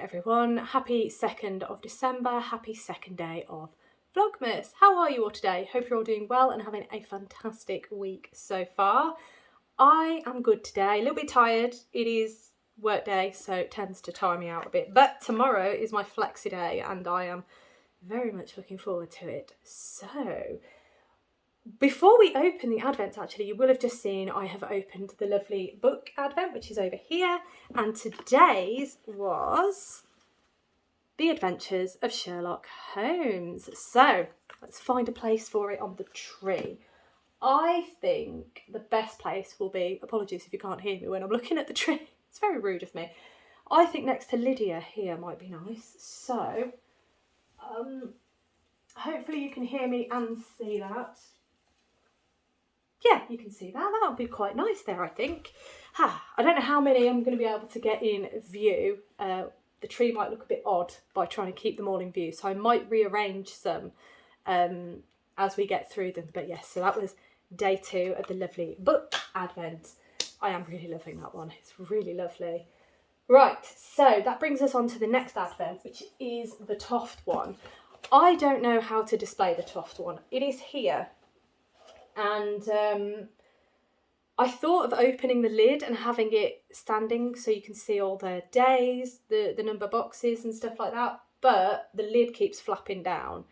everyone, happy 2nd of December, happy second day of Vlogmas. How are you all today? Hope you're all doing well and having a fantastic week so far. I am good today, a little bit tired. It is work day, so it tends to tire me out a bit, but tomorrow is my flexi day and I am very much looking forward to it. So before we open the advents, actually, you will have just seen I have opened the lovely book advent, which is over here, and today's was The Adventures of Sherlock Holmes. So let's find a place for it on the tree. I think the best place will be, apologies if you can't hear me when I'm looking at the tree, it's very rude of me. I think next to Lydia here might be nice. So hopefully you can hear me and see that. Yeah, you can see that. That'll be quite nice there, I think. I don't know how many I'm going to be able to get in view. The tree might look a bit odd by trying to keep them all in view, so I might rearrange some as we get through them. But yes, so that was day 2 of the lovely book advent. I am really loving that one. It's really lovely. Right, so that brings us on to the next advent, which is the Toft one. I don't know how to display the Toft one. It is here. And I thought of opening the lid and having it standing so you can see all the days, the number boxes and stuff like that. But the lid keeps flapping down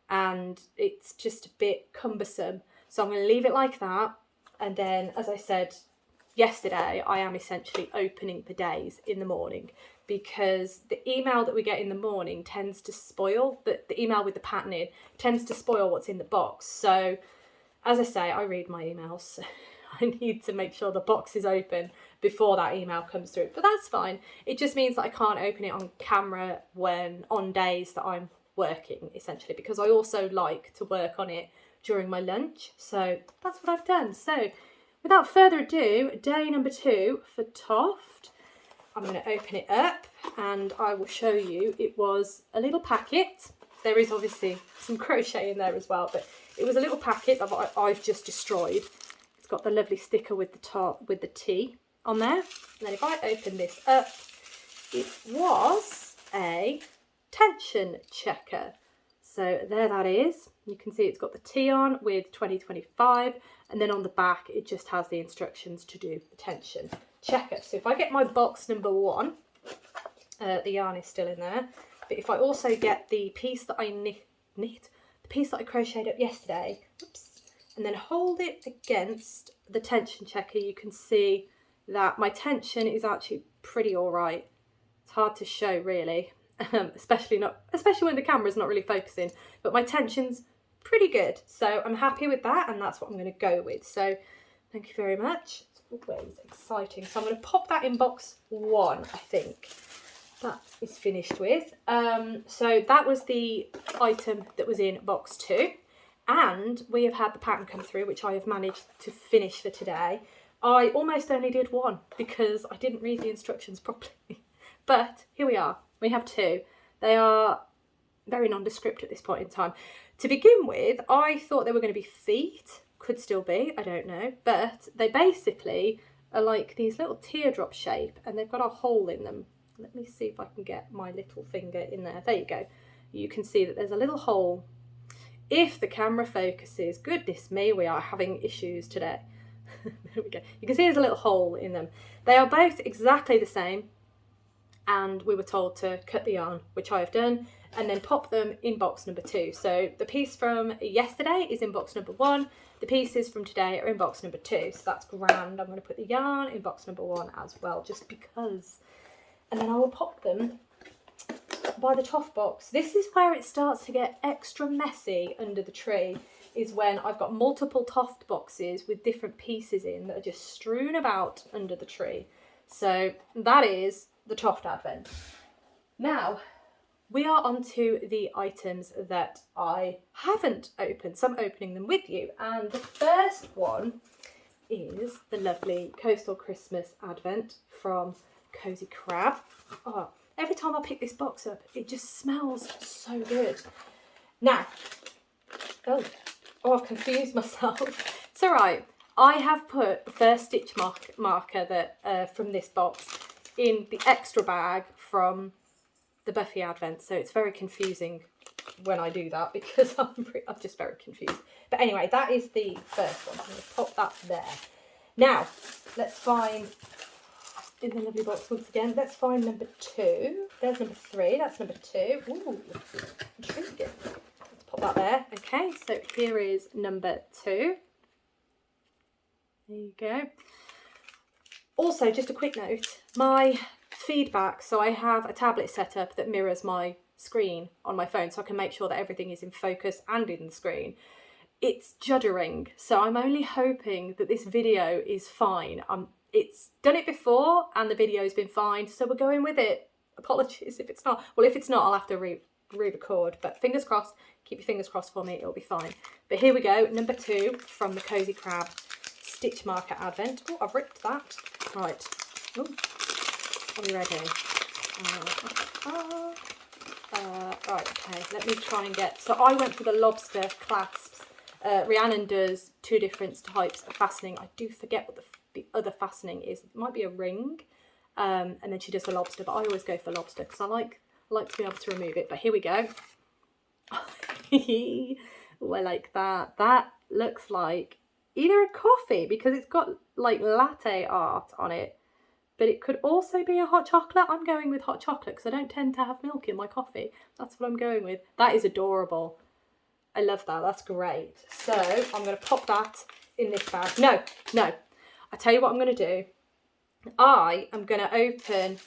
and it's just a bit cumbersome. So I'm going to leave it like that. And then, as I said yesterday, I am essentially opening the days in the morning because the email that we get in the morning tends to spoil, the email with the pattern in tends to spoil what's in the box. So as I say, I read my emails, so I need to make sure the box is open before that email comes through. But that's fine. It just means that I can't open it on camera on days that I'm working, essentially, because I also like to work on it during my lunch. So that's what I've done. So without further ado, day number 2 for Toft. I'm going to open it up and I will show you. It was a little packet. There is obviously some crochet in there as well, but it was a little packet that I've just destroyed. It's got the lovely sticker with the top, with the T on there. And then if I open this up, it was a tension checker. So there that is. You can see it's got the T on with 2025. And then on the back, it just has the instructions to do the tension checker. So if I get my box number 1, the yarn is still in there. But if I also get the piece that I knit, the piece that I crocheted up yesterday, oops, and then hold it against the tension checker, you can see that my tension is actually pretty all right. It's hard to show really, especially when the camera's not really focusing, but my tension's pretty good. So I'm happy with that, and that's what I'm going to go with. So thank you very much. It's always exciting. So I'm going to pop that in box 1, I think. That is finished with. So that was the item that was in box 2, and we have had the pattern come through, which I have managed to finish for today. I almost only did 1 because I didn't read the instructions properly, but here we are. We have 2. They are very nondescript at this point in time. To begin with, I thought they were going to be feet. Could still be, I don't know, but they basically are like these little teardrop shape, and they've got a hole in them. Let me see if I can get my little finger in there. There you go. You can see that there's a little hole. If the camera focuses, goodness me, we are having issues today. There we go. You can see there's a little hole in them. They are both exactly the same. And we were told to cut the yarn, which I have done, and then pop them in box number 2. So the piece from yesterday is in box number 1. The pieces from today are in box number 2. So that's grand. I'm going to put the yarn in box number 1 as well, just because. And then I will pop them by the Toft box. This is where it starts to get extra messy under the tree, is when I've got multiple Toft boxes with different pieces in that are just strewn about under the tree. So that is the Toft advent. Now, we are on to the items that I haven't opened, so I'm opening them with you. And the first one is the lovely Coastal Christmas advent from Cozy Crab. Oh, every time I pick this box up, it just smells so good. Now, oh, I've confused myself. It's all right. I have put the first stitch marker that from this box in the extra bag from the Buffy advent, so it's very confusing when I do that because I'm just very confused. But anyway, that is the first one. I'm going to pop that there. Now, let's find, in the lovely box once again, let's find number 2. There's number 3, that's number 2. Ooh, intriguing. Let's pop that there. Okay, so here is number 2. There you go. Also, just a quick note, my feedback, so I have a tablet set up that mirrors my screen on my phone so I can make sure that everything is in focus and in the screen. It's juddering, so I'm only hoping that this video is fine. It's done it before and the video's been fine, so we're going with it. Apologies if it's not. Well, if it's not, I'll have to re-record, but fingers crossed, keep your fingers crossed for me, it'll be fine. But here we go, number 2 from the Cozy Crab Stitch Marker Advent. Oh, I've ripped that. Right. Oh, are we ready? Right, okay, let me try and get... So I went for the lobster clasps. Rhiannon does 2 different types of fastening. I do forget what the other fastening is. It might be a ring, and then she does the lobster, but I always go for lobster because I like to be able to remove it. But here we go. Oh, I like that. That looks like either a coffee because it's got like latte art on it, but it could also be a hot chocolate. I'm going with hot chocolate because I don't tend to have milk in my coffee. That's what I'm going with. That is adorable. I love that. That's great. So I'm going to pop that in this bag. No. I tell you what I'm going to do. I am going to open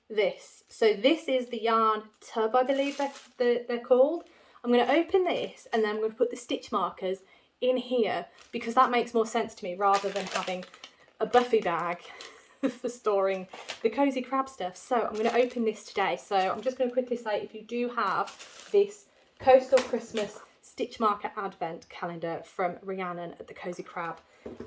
this. So this is the yarn tub, I believe they're called. I'm going to open this and then I'm going to put the stitch markers in here because that makes more sense to me rather than having a Buffy bag for storing the Cozy Crab stuff. So I'm going to open this today. So I'm just going to quickly say, if you do have this Coastal Christmas Stitch Marker Advent calendar from Rhiannon at the Cozy Crab,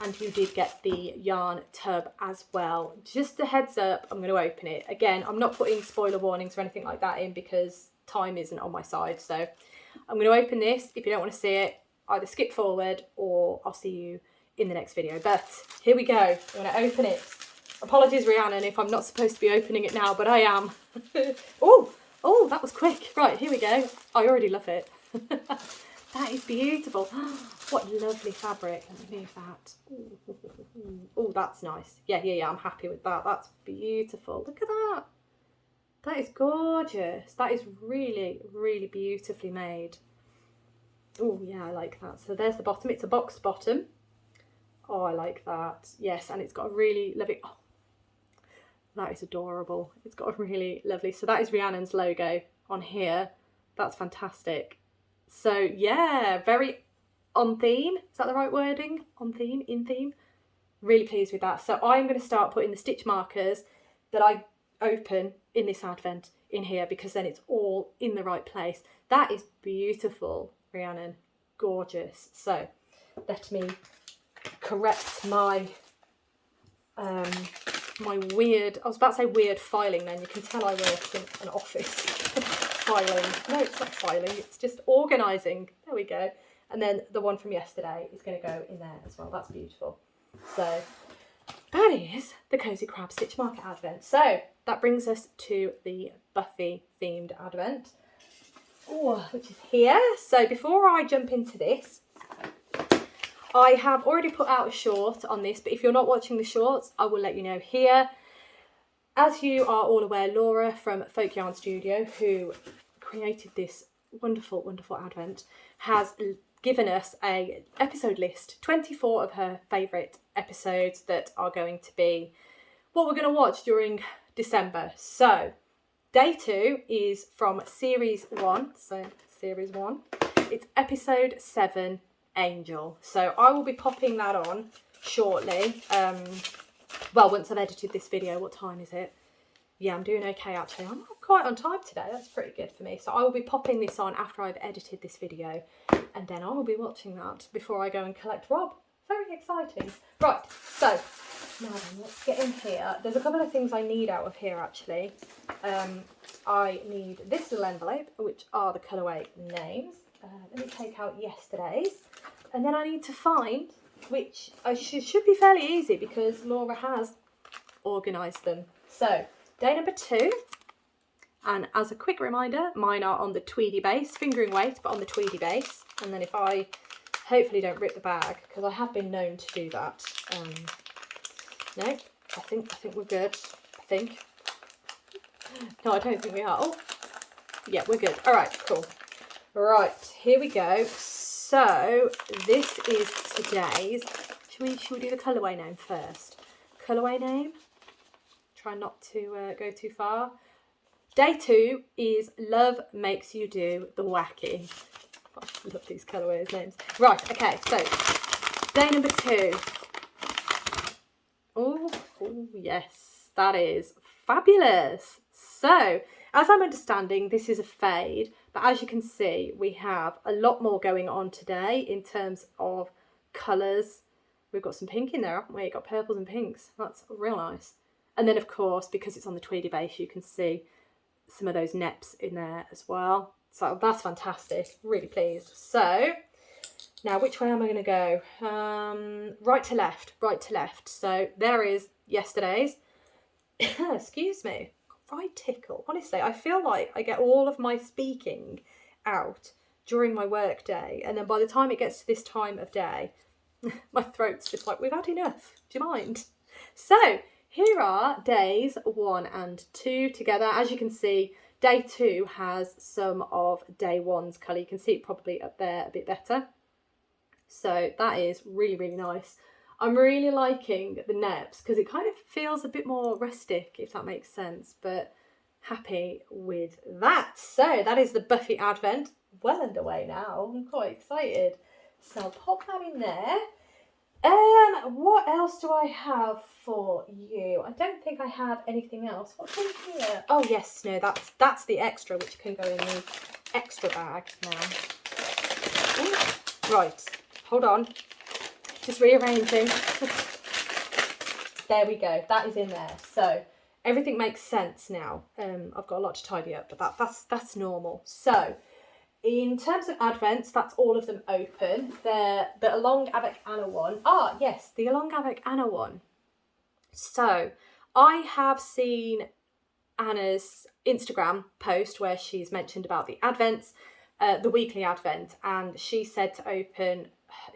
and you did get the yarn tub as well, just a heads up, I'm going to open it. Again, I'm not putting spoiler warnings or anything like that in because time isn't on my side. So I'm going to open this. If you don't want to see it, either skip forward or I'll see you in the next video. But here we go. I'm going to open it. Apologies, Rhiannon, if I'm not supposed to be opening it now, but I am. Oh, that was quick. Right, here we go. I already love it. That is beautiful. What lovely fabric. Let me move that. Oh, that's nice. Yeah, I'm happy with that. That's beautiful. Look at that. That is gorgeous. That is really, really beautifully made. Oh, yeah, I like that. So there's the bottom. It's a boxed bottom. Oh, I like that. Yes, and it's got a really lovely... Oh, that is adorable. It's got a really lovely... So that is Rhiannon's logo on here. That's fantastic. So, yeah, very on theme. Is that the right wording? On theme? In theme? Really pleased with that. So I'm going to start putting the stitch markers that I open in this advent in here because then it's all in the right place. That is beautiful, Rhiannon. Gorgeous. So let me correct my my weird, I was about to say weird filing then. You can tell I work in an office. Filing. No, it's not filing. It's just organising. There we go. And then the one from yesterday is going to go in there as well. That's beautiful. So that is the Cozy Crab Stitch Marker Advent. So that brings us to the Buffy themed Advent, which is here. So before I jump into this, I have already put out a short on this, but if you're not watching the shorts, I will let you know here. As you are all aware, Laura from Folk Yarn Studio, who created this wonderful, wonderful advent, has given us a episode list, 24 of her favourite episodes that are going to be what we're going to watch during December. So day 2 is from series 1. So series 1, it's episode 7, Angel. So I will be popping that on shortly. Well, once I've edited this video. What time is it? Yeah, I'm doing okay actually. I'm quite on time today. That's pretty good for me. So I will be popping this on after I've edited this video, and then I will be watching that before I go and collect Rob. Very exciting. Right, so now then, let's get in here. There's a couple of things I need out of here actually. I need this little envelope, which are the colourway names. Let me take out yesterday's, and then I need to find, which should be fairly easy because Laura has organised them. So day number 2 And as a quick reminder, mine are on the tweedy base, fingering weight, but on the tweedy base. And then if I hopefully don't rip the bag, because I have been known to do that. No, I think we're good. I think. No, I don't think we are. Oh, yeah, we're good. All right, cool. Right, here we go. So this is today's. Should we do the colourway name first? Colourway name. Try not to go too far. Day 2 is Love Makes You Do the Wacky. I love these colourways names. Right, okay, so day number 2. Oh, yes, that is fabulous. So, as I'm understanding, this is a fade, but as you can see, we have a lot more going on today in terms of colours. We've got some pink in there, haven't we? We've got purples and pinks. That's real nice. And then, of course, because it's on the tweedy base, you can see some of those neps in there as well. So that's fantastic. Really pleased. So now which way am I going to go? Right to left. So there is yesterday's. Excuse me. Right tickle. Honestly, I feel like I get all of my speaking out during my work day, and then by the time it gets to this time of day, my throat's just like, we've had enough. Do you mind? So here are days 1 and 2 together. As you can see, day 2 has some of day 1's colour. You can see it probably up there a bit better. So that is really, really nice. I'm really liking the neps because it kind of feels a bit more rustic, if that makes sense, but happy with that. So that is the Buffy Advent. Well underway now. I'm quite excited. So I'll pop that in there. What else do I have for you? I don't think I have anything else. What's in here? Oh yes, no, that's the extra, which can go in the extra bag now. Ooh. Right, hold on. Just rearranging. There we go. That is in there. So everything makes sense now. I've got a lot to tidy up, but that's normal. So in terms of advents, that's all of them open. The Along Aboc Anna one. Ah, yes, the Along Aboc Anna one. So I have seen Anna's Instagram post where she's mentioned about the advents, the weekly advent, and she said to open.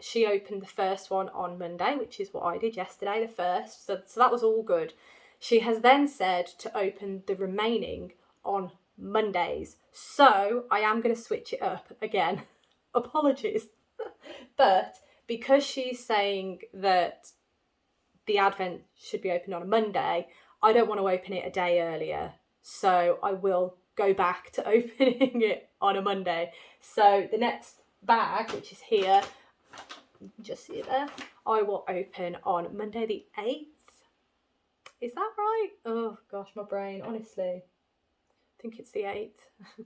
She opened the first one on Monday, which is what I did yesterday, the first. So that was all good. She has then said to open the remaining on Mondays. So I am going to switch it up again. Apologies. But because she's saying that the advent should be opened on a Monday, I don't want to open it a day earlier. So I will go back to opening it on a Monday. So the next bag, which is here, just see it there, I will open on Monday the 8th. Is that right? Oh gosh, my brain, honestly. I think it's the 8th.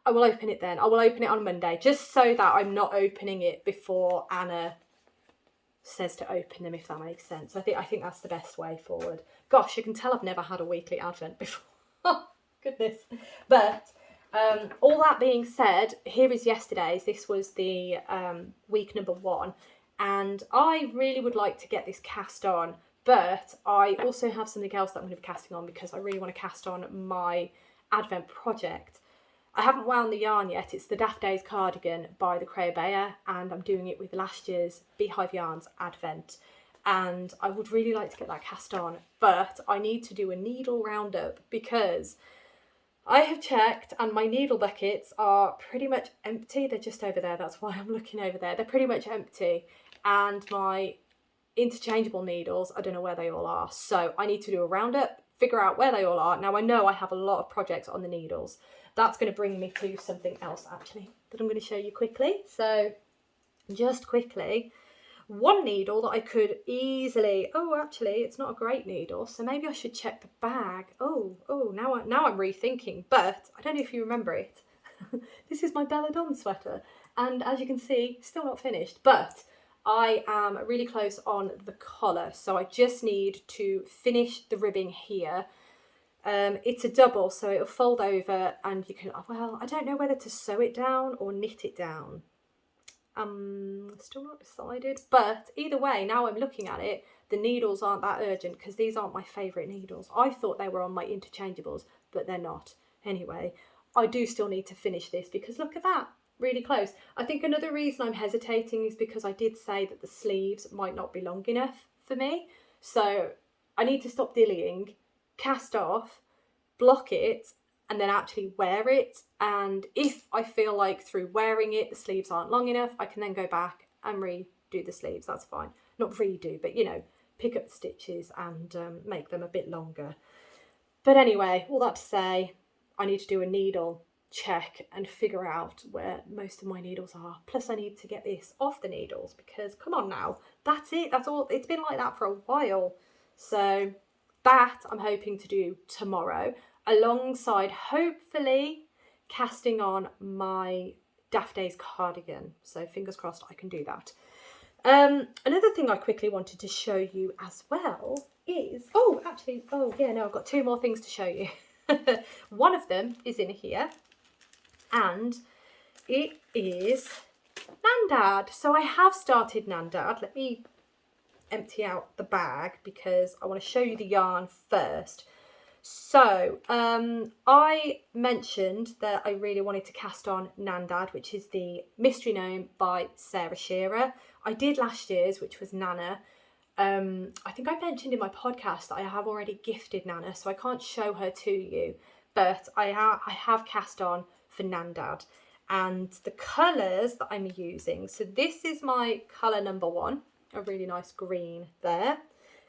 I will open it then. I will open it on Monday, just so that I'm not opening it before Anna says to open them, if that makes sense. I think that's the best way forward. Gosh, you can tell I've never had a weekly advent before. Goodness. But all that being said, here is yesterday's. This was the week number 1, and I really would like to get this cast on, but I also have something else that I'm going to be casting on because I really want to cast on my advent project. I haven't wound the yarn yet. It's the Daft Days cardigan by the Craybear, and I'm doing it with last year's Beehive Yarns advent, and I would really like to get that cast on, but I need to do a needle roundup because I have checked and my needle buckets are pretty much empty. They're just over there. That's why I'm looking over there. They're pretty much empty. And my interchangeable needles, I don't know where they all are. So I need to do a roundup, figure out where they all are. Now I know I have a lot of projects on the needles. That's going to bring me to something else actually that I'm going to show you quickly. So just quickly, one needle that I could easily, oh actually it's not a great needle, so maybe I should check the bag. Now I'm rethinking, but I don't know if you remember it. This is my Belladonna sweater, and as you can see, still not finished, but I am really close on the collar, so I just need to finish the ribbing here. It's a double, so it'll fold over and you can, well, I don't know whether to sew it down or knit it down. Still not decided, but either way, now I'm looking at it, the needles aren't that urgent because these aren't my favourite needles. I thought they were on my interchangeables, but they're not. Anyway, I do still need to finish this because look at that, really close. I think another reason I'm hesitating is because I did say that the sleeves might not be long enough for me. So I need to stop dillying, cast off, block it, and then actually wear it. And if I feel like through wearing it, the sleeves aren't long enough, I can then go back and redo the sleeves. That's fine. Not redo, but, you know, pick up the stitches and make them a bit longer. But anyway, all that to say, I need to do a needle check and figure out where most of my needles are. Plus I need to get this off the needles because come on now, that's it, that's all. It's been like that for a while. So that I'm hoping to do tomorrow, alongside hopefully casting on my Daft Days cardigan. So fingers crossed I can do that. Another thing I quickly wanted to show you as well is, I've got two more things to show you. One of them is in here, and it is Gnandad. So I have started Gnandad. Let me empty out the bag because I want to show you the yarn first. So I mentioned that I really wanted to cast on Gnandad, which is the Mystery Gnome by Sarah Shearer. I did last year's, which was Nana. I think I mentioned in my podcast that I have already gifted Nana, so I can't show her to you, but I have cast on for Gnandad. And the colours that I'm using, so this is my colour number 1, a really nice green there.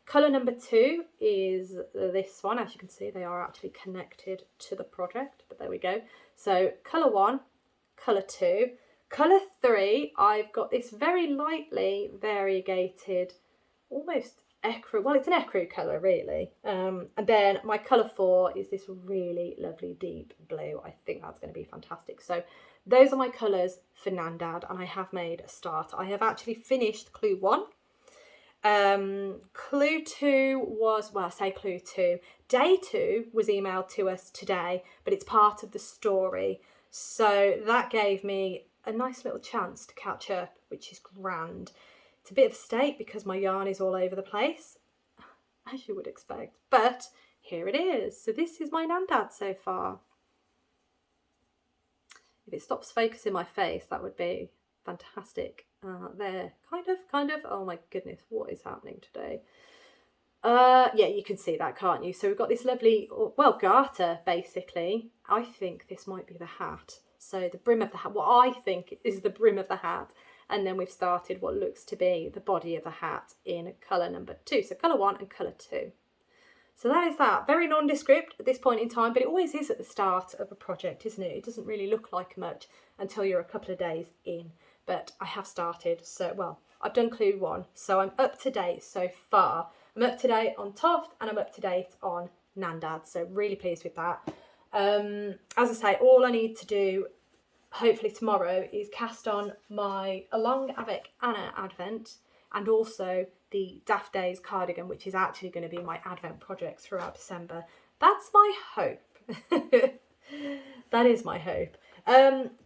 Colour number 2 is this one. As you can see, they are actually connected to the project, but there we go. So colour 1, colour 2. Colour 3, I've got this very lightly variegated, almost ecru, well, it's an ecru colour really. And then my colour 4 is this really lovely deep blue. I think that's going to be fantastic. So those are my colours for Gnandad, and I have made a start. I have actually finished clue 1. Clue 2 was, well, I say clue 2. Day 2 was emailed to us today, but it's part of the story. So that gave me a nice little chance to catch up, which is grand. It's a bit of a state because my yarn is all over the place, as you would expect, but here it is. So this is my Gnandad so far. If it stops focusing my face, that would be fantastic. There, kind of, oh my goodness, what is happening today? Yeah, you can see that, can't you? So we've got this lovely, well, garter, basically. I think this might be the hat. So the brim of the hat, what I think is the brim of the hat. And then we've started what looks to be the body of the hat in colour number 2. So colour 1 and colour 2. So that is that. Very nondescript at this point in time, but it always is at the start of a project, isn't it? It doesn't really look like much until you're a couple of days in. But I have started, so, well, I've done clue 1, so I'm up to date so far. I'm up to date on Toft and I'm up to date on Gnandad, so really pleased with that. As I say, all I need to do, hopefully tomorrow, is cast on my Along Avec Anna Advent and also the Daft Days cardigan, which is actually going to be my Advent project throughout December. That's my hope. That is my hope.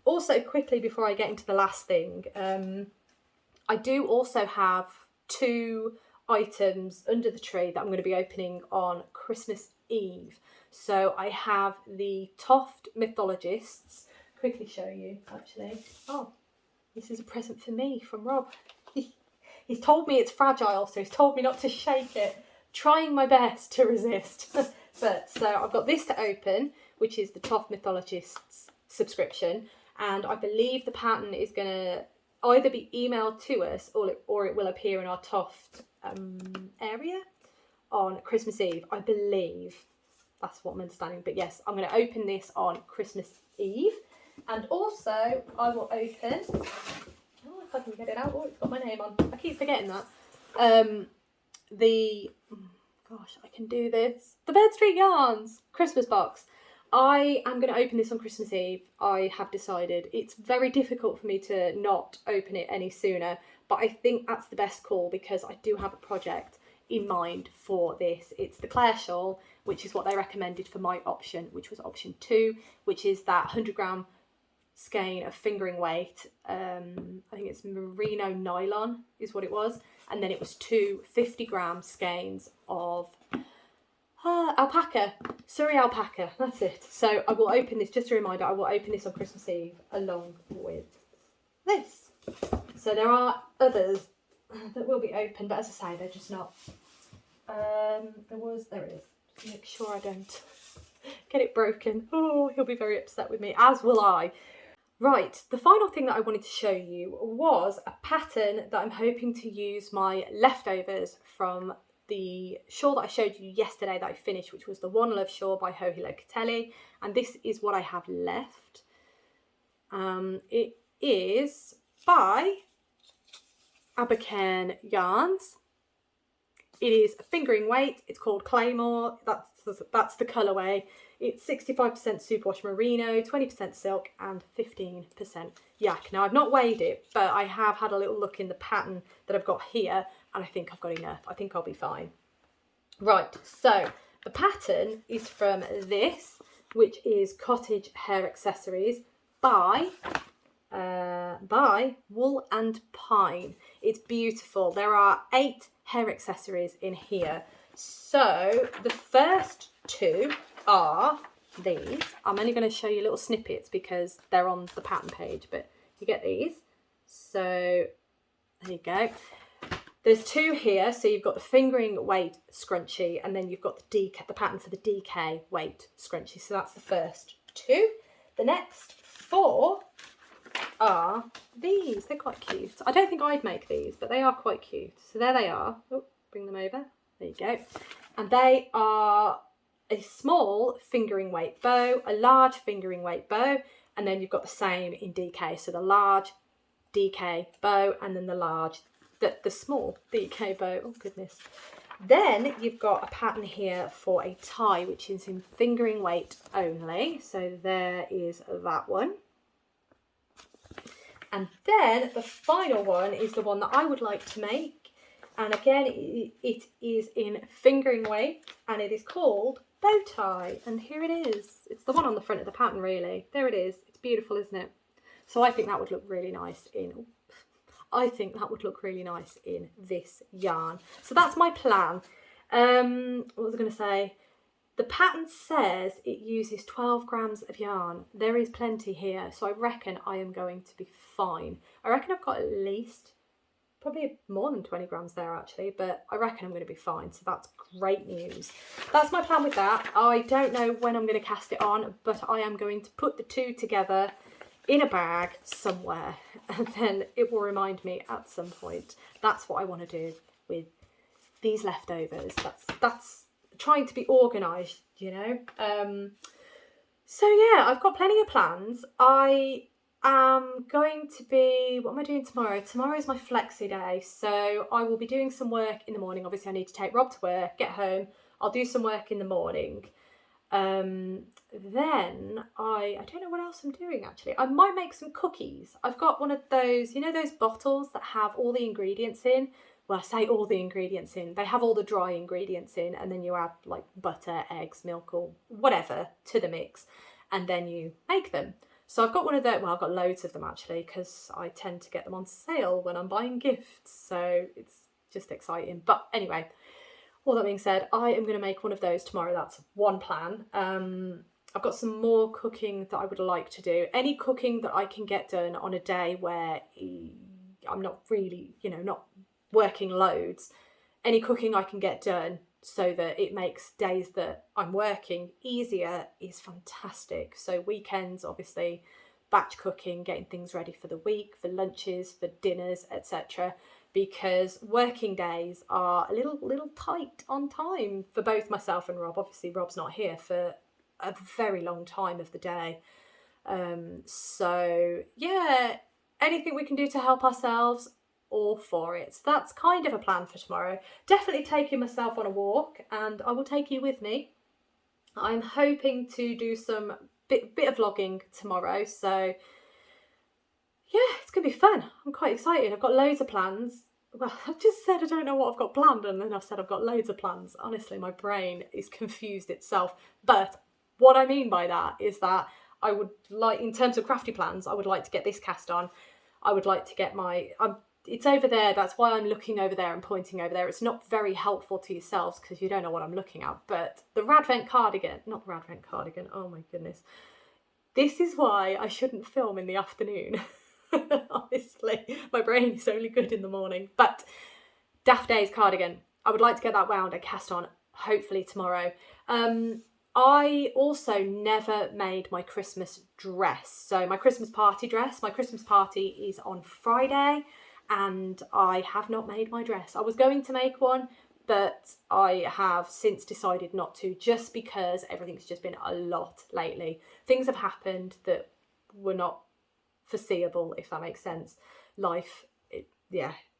Also, quickly before I get into the last thing, I do also have 2 items under the tree that I'm going to be opening on Christmas Eve. So I have the Toft Mythologists. Quickly show you, actually. Oh, this is a present for me from Rob. He's told me it's fragile, so he's told me not to shake it. Trying my best to resist. But so I've got this to open, which is the Toft Mythologists subscription, and I believe the pattern is going to either be emailed to us or it will appear in our Toft area on Christmas Eve. I believe that's what I'm understanding, but yes, I'm going to open this on Christmas Eve. And also I will open, oh, if I can get it out, oh, it's got my name on, I keep forgetting that, gosh, I can do this, the Bird Street Yarns Christmas box. I am going to open this on Christmas Eve. I have decided. It's very difficult for me to not open it any sooner, but I think that's the best call because I do have a project in mind for this. It's the Claire shawl, which is what they recommended for my option, which was option 2, which is that 100-gram skein of fingering weight. I think it's merino nylon is what it was. And then it was 2 50-gram skeins of alpaca. Surrey alpaca, that's it. So I will open this, just a reminder, I will open this on Christmas Eve along with this. So there are others that will be open, but as I say, they're just not. There it is. Just make sure I don't get it broken. Oh, he'll be very upset with me, as will I. Right, the final thing that I wanted to show you was a pattern that I'm hoping to use my leftovers from the shawl that I showed you yesterday that I finished, which was the One Love shawl by Hohilo Catelli, and this is what I have left. It is by Aboc yarns. It is a fingering weight. It's called Claymore. That's the colourway. It's 65% superwash merino, 20% silk, and 15% yak. Now, I've not weighed it, but I have had a little look in the pattern that I've got here, and I think I've got enough. I think I'll be fine. Right, so the pattern is from this, which is Cottage Hair Accessories by Wool and Pine. It's beautiful. There are 8 hair accessories in here. So the first 2 are these. I'm only going to show you little snippets because they're on the pattern page, but you get these. So there you go. There's 2 here. So you've got the fingering weight scrunchie, and then you've got the pattern for the DK weight scrunchie. So that's the first 2. The next 4 are these. They're quite cute. I don't think I'd make these, but they are quite cute. So there they are. Oh, bring them over. There you go. And they are a small fingering weight bow, a large fingering weight bow, and then you've got the same in DK. So the large DK bow, and then the small DK bow. Oh goodness. Then you've got a pattern here for a tie, which is in fingering weight only. So there is that one. And then the final one is the one that I would like to make. And again, it is in fingering weight, and it is called Bow Tie. And here it is. It's the one on the front of the pattern, really. There it is. It's beautiful, isn't it? So I think that would look really nice in this yarn. So that's my plan. What was I going to say? The pattern says it uses 12 grams of yarn. There is plenty here, so I reckon I am going to be fine. I reckon I've got at least, probably more than 20 grams there actually, but I reckon I'm going to be fine, so that's great news. That's my plan with that. I don't know when I'm going to cast it on, but I am going to put the 2 together in a bag somewhere, and then it will remind me at some point. That's what I want to do with these leftovers. That's trying to be organised, you know. So yeah, I've got plenty of plans. I am going to be, what am I doing tomorrow? Tomorrow is my flexi day, so I will be doing some work in the morning. Obviously I need to take Rob to work, get home, I'll do some work in the morning. Then I don't know what else I'm doing actually. I might make some cookies. I've got one of those, you know, those bottles that have all the ingredients in. Well, I say all the ingredients in. They have all the dry ingredients in, and then you add like butter, eggs, milk, or whatever to the mix, and then you make them. So I've got one of those. Well, I've got loads of them actually, because I tend to get them on sale when I'm buying gifts. So it's just exciting. But anyway, all that being said, I am going to make one of those tomorrow. That's one plan. I've got some more cooking that I would like to do. Any cooking that I can get done on a day where I'm not really, you know, not working loads. Any cooking I can get done so that it makes days that I'm working easier is fantastic. So weekends, obviously, batch cooking, getting things ready for the week, for lunches, for dinners, etc. Because working days are a little tight on time for both myself and Rob. Obviously, Rob's not here for a very long time of the day. So yeah, anything we can do to help ourselves, all for it. So that's kind of a plan for tomorrow. Definitely taking myself on a walk, and I will take you with me. I'm hoping to do some bit of vlogging tomorrow, so yeah, it's gonna be fun. I'm quite excited. I've got loads of plans. Well, I've just said I don't know what I've got planned, and then I've said I've got loads of plans. Honestly, my brain is confused itself. But what I mean by that is that I would like, in terms of crafty plans, I would like to get this cast on. I would like to get I'm it's over there. That's why I'm looking over there and pointing over there. It's not very helpful to yourselves because you don't know what I'm looking at. But the Radvent cardigan, not the Radvent cardigan, oh my goodness. This is why I shouldn't film in the afternoon. Honestly, my brain is only good in the morning. But Daft Days cardigan, I would like to get that wound and cast on hopefully tomorrow. I also never made my Christmas dress. So my Christmas party dress, my Christmas party is on Friday and I have not made my dress. I was going to make one, but I have since decided not to, just because everything's just been a lot lately. Things have happened that were not foreseeable, if that makes sense. Life,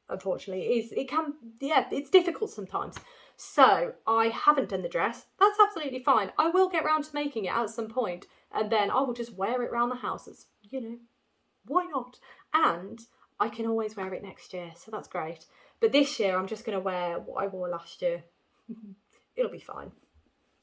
unfortunately, it's difficult sometimes. So I haven't done the dress. That's absolutely fine. I will get round to making it at some point, and then I will just wear it around the house. It's, why not? And I can always wear it next year, so that's great. But this year I'm just going to wear what I wore last year. It'll be fine.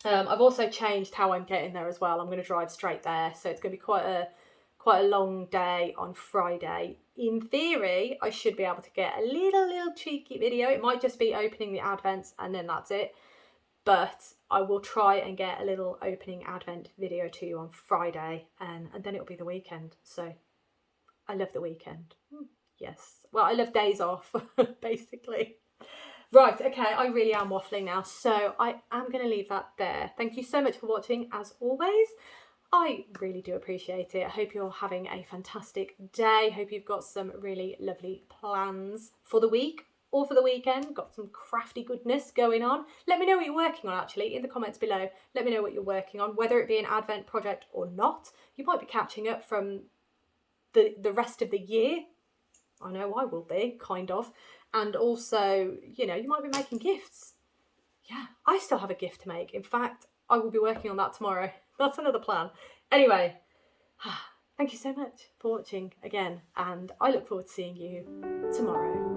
I've also changed how I'm getting there as well. I'm going to drive straight there, so it's going to be quite a long day on Friday. In theory, I should be able to get a little cheeky video. It might just be opening the advents and then that's it. But I will try and get a little opening advent video to you on Friday, and then it'll be the weekend. So I love the weekend. Yes. Well, I love days off, basically. Right, okay, I really am waffling now, so I am going to leave that there. Thank you so much for watching, as always. I really do appreciate it. I hope you're having a fantastic day. Hope you've got some really lovely plans for the week or for the weekend. Got some crafty goodness going on. Let me know what you're working on, actually, in the comments below. Let me know what you're working on, whether it be an advent project or not. You might be catching up from the rest of the year. I know I will be, kind of. And also, you might be making gifts. Yeah, I still have a gift to make. In fact, I will be working on that tomorrow. That's another plan. Anyway, thank you so much for watching again, and I look forward to seeing you tomorrow.